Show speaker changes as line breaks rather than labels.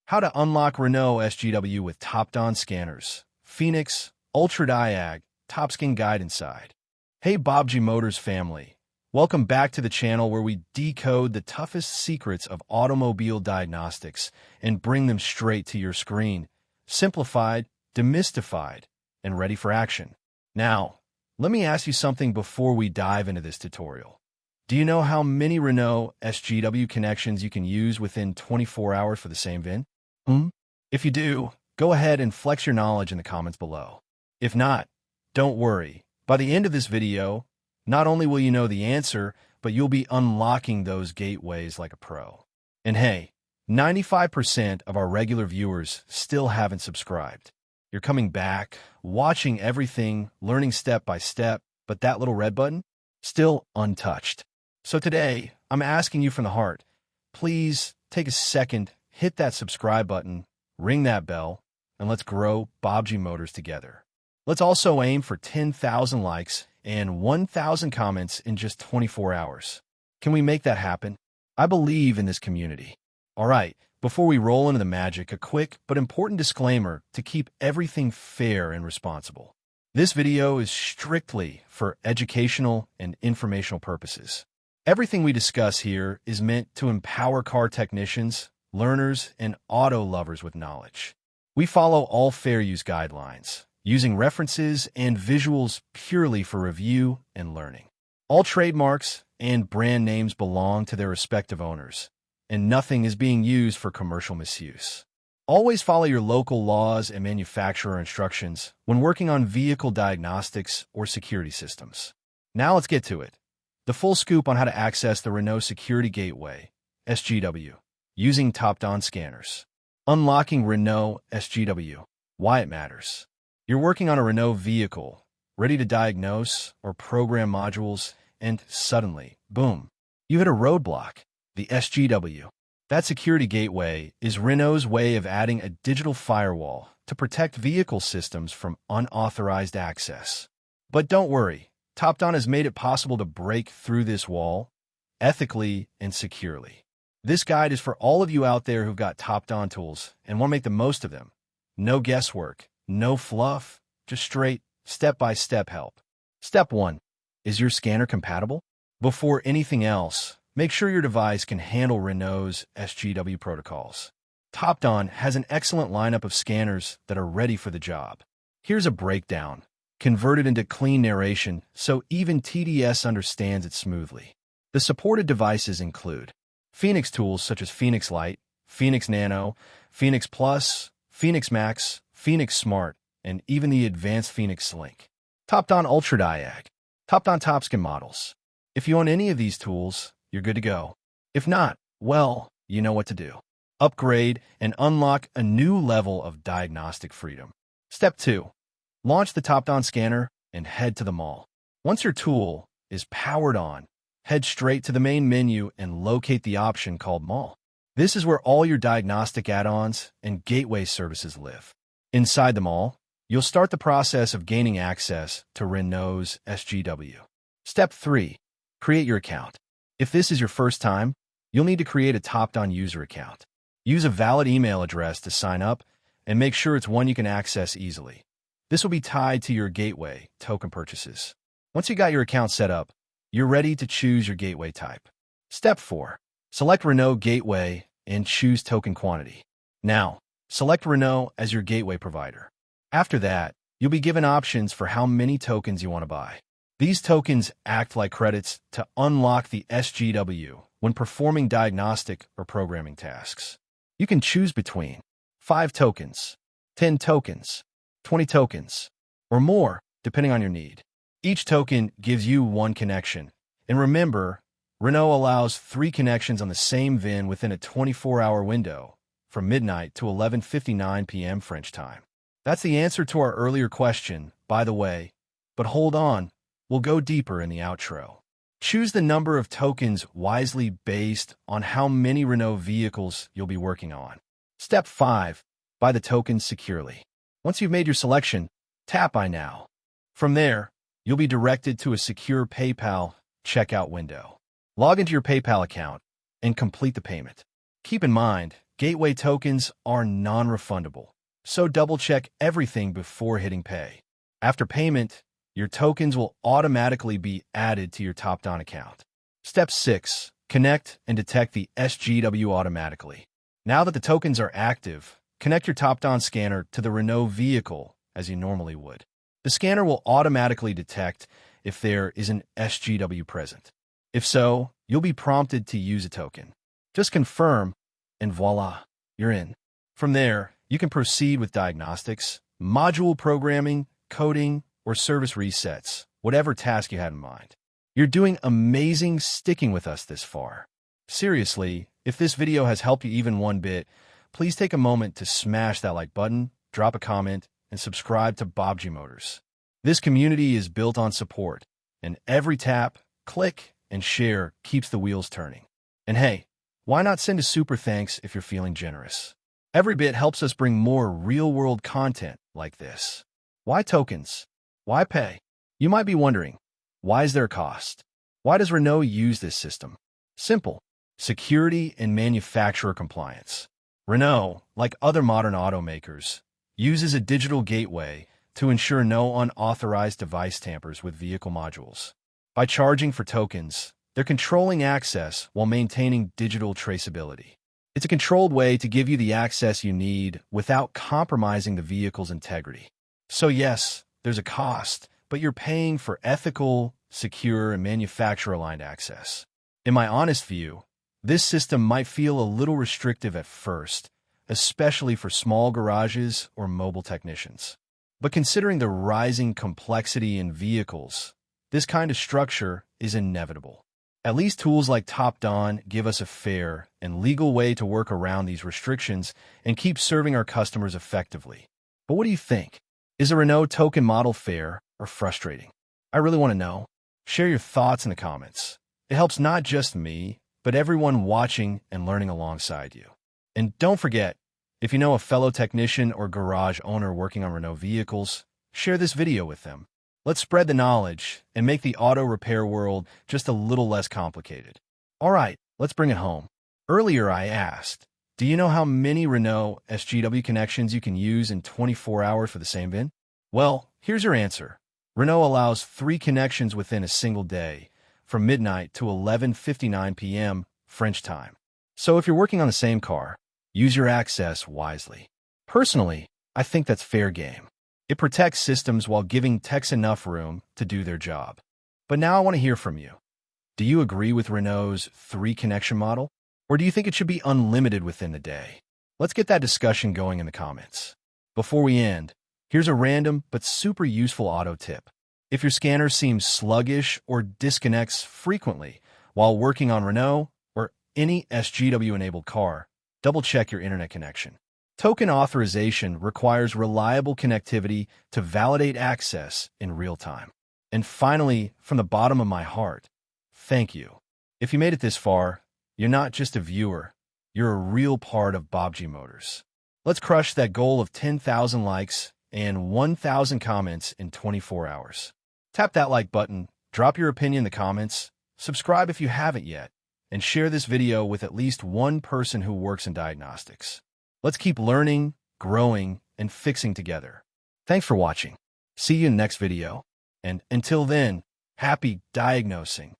How to unlock Renault SGW with Topdon scanners. Phoenix, UltraDiag, Topscan guide inside. Hey Baabji Motors family. Welcome back to the channel where we decode the toughest secrets of automobile diagnostics and bring them straight to your screen. Simplified, demystified, and ready for action. Now, let me ask you something before we dive into this tutorial. Do you know how many Renault SGW connections you can use within 24 hours for the same VIN? If you do, go ahead and flex your knowledge in the comments below. If not, don't worry. By the end of this video, not only will you know the answer, but you'll be unlocking those gateways like a pro. And hey, 95% of our regular viewers still haven't subscribed. You're coming back, watching everything, learning step by step, but that little red button, still untouched. So today, I'm asking you from the heart, please take a second, hit that subscribe button, ring that bell, and let's grow Baabji Motors together. Let's also aim for 10,000 likes and 1,000 comments in just 24 hours. Can we make that happen? I believe in this community. All right, before we roll into the magic, a quick but important disclaimer to keep everything fair and responsible. This video is strictly for educational and informational purposes. Everything we discuss here is meant to empower car technicians, learners, and auto lovers with knowledge. We follow all fair use guidelines, using references and visuals purely for review and learning. All trademarks and brand names belong to their respective owners, and nothing is being used for commercial misuse. Always follow your local laws and manufacturer instructions when working on vehicle diagnostics or security systems. Now let's get to it. The full scoop on how to access the Renault Security Gateway, SGW, using Topdon scanners. Unlocking Renault SGW. Why it matters. You're working on a Renault vehicle, ready to diagnose or program modules, and suddenly, boom, you hit a roadblock, the SGW. That security gateway is Renault's way of adding a digital firewall to protect vehicle systems from unauthorized access. But don't worry, Topdon has made it possible to break through this wall ethically and securely. This guide is for all of you out there who've got Topdon tools and want to make the most of them. No guesswork, no fluff, just straight, step-by-step help. Step 1. Is your scanner compatible? Before anything else, make sure your device can handle Renault's SGW protocols. Topdon has an excellent lineup of scanners that are ready for the job. Here's a breakdown, converted into clean narration so even TDS understands it smoothly. The supported devices include Phoenix tools such as Phoenix Lite, Phoenix Nano, Phoenix Plus, Phoenix Max, Phoenix Smart, and even the advanced Phoenix Link. Topdon UltraDiag, Topdon Topscan models. If you own any of these tools, you're good to go. If not, well, you know what to do. Upgrade and unlock a new level of diagnostic freedom. Step 2. Launch the Topdon scanner and head to the mall. Once your tool is powered on, head straight to the main menu and locate the option called Mall. This is where all your diagnostic add-ons and gateway services live. Inside the mall, you'll start the process of gaining access to Renault's SGW. Step 3. Create your account. If this is your first time, you'll need to create a Topdon user account. Use a valid email address to sign up and make sure it's one you can access easily. This will be tied to your gateway token purchases. Once you got your account set up, you're ready to choose your gateway type. Step 4. Select Renault Gateway and choose token quantity. Now, select Renault as your gateway provider. After that, you'll be given options for how many tokens you want to buy. These tokens act like credits to unlock the SGW when performing diagnostic or programming tasks. You can choose between 5 tokens, 10 tokens, 20 tokens, or more, depending on your need. Each token gives you 1 connection. And remember, Renault allows 3 connections on the same VIN within a 24-hour window, from midnight to 11:59 p.m. French time. That's the answer to our earlier question, by the way. But hold on, we'll go deeper in the outro. Choose the number of tokens wisely based on how many Renault vehicles you'll be working on. Step 5. Buy the tokens securely. Once you've made your selection, tap Buy Now. From there, you'll be directed to a secure PayPal checkout window. Log into your PayPal account and complete the payment. Keep in mind, gateway tokens are non-refundable, so double-check everything before hitting pay. After payment, your tokens will automatically be added to your Topdon account. Step 6. Connect and detect the SGW automatically. Now that the tokens are active, connect your Topdon scanner to the Renault vehicle as you normally would. The scanner will automatically detect if there is an SGW present. If so, you'll be prompted to use a token. Just confirm, and voila, you're in. From there, you can proceed with diagnostics, module programming, coding, or service resets, whatever task you had in mind. You're doing amazing sticking with us this far. Seriously, if this video has helped you even one bit, please take a moment to smash that like button, drop a comment, and subscribe to Baabji Motors. This community is built on support, and every tap, click, and share keeps the wheels turning. And hey, why not send a super thanks if you're feeling generous? Every bit helps us bring more real-world content like this. Why tokens? Why pay? You might be wondering, why is there a cost? Why does Renault use this system? Simple. Security and manufacturer compliance. Renault, like other modern automakers, uses a digital gateway to ensure no unauthorized device tampers with vehicle modules. By charging for tokens, they're controlling access while maintaining digital traceability. It's a controlled way to give you the access you need without compromising the vehicle's integrity. So yes, there's a cost, but you're paying for ethical, secure, and manufacturer-aligned access. In my honest view, this system might feel a little restrictive at first, especially for small garages or mobile technicians. But considering the rising complexity in vehicles, this kind of structure is inevitable. At least tools like Topdon give us a fair and legal way to work around these restrictions and keep serving our customers effectively. But what do you think? Is a Renault token model fair or frustrating? I really want to know. Share your thoughts in the comments. It helps not just me, but everyone watching and learning alongside you. And don't forget, if you know a fellow technician or garage owner working on Renault vehicles, share this video with them. Let's spread the knowledge and make the auto repair world just a little less complicated. All right, let's bring it home. Earlier I asked, do you know how many Renault SGW connections you can use in 24 hours for the same VIN? Well, here's your answer. Renault allows 3 connections within a single day, from midnight to 11:59 p.m. French time. So if you're working on the same car, use your access wisely. Personally, I think that's fair game. It protects systems while giving techs enough room to do their job. But now I want to hear from you. Do you agree with Renault's 3-connection model? Or do you think it should be unlimited within the day? Let's get that discussion going in the comments. Before we end, here's a random but super useful auto tip. If your scanner seems sluggish or disconnects frequently while working on Renault or any SGW-enabled car, double-check your internet connection. Token authorization requires reliable connectivity to validate access in real time. And finally, from the bottom of my heart, thank you. If you made it this far, you're not just a viewer, you're a real part of Baabji Motors. Let's crush that goal of 10,000 likes and 1,000 comments in 24 hours. Tap that like button, drop your opinion in the comments, subscribe if you haven't yet, and share this video with at least one person who works in diagnostics. Let's keep learning, growing, and fixing together. Thanks for watching. See you in the next video. And until then, happy diagnosing.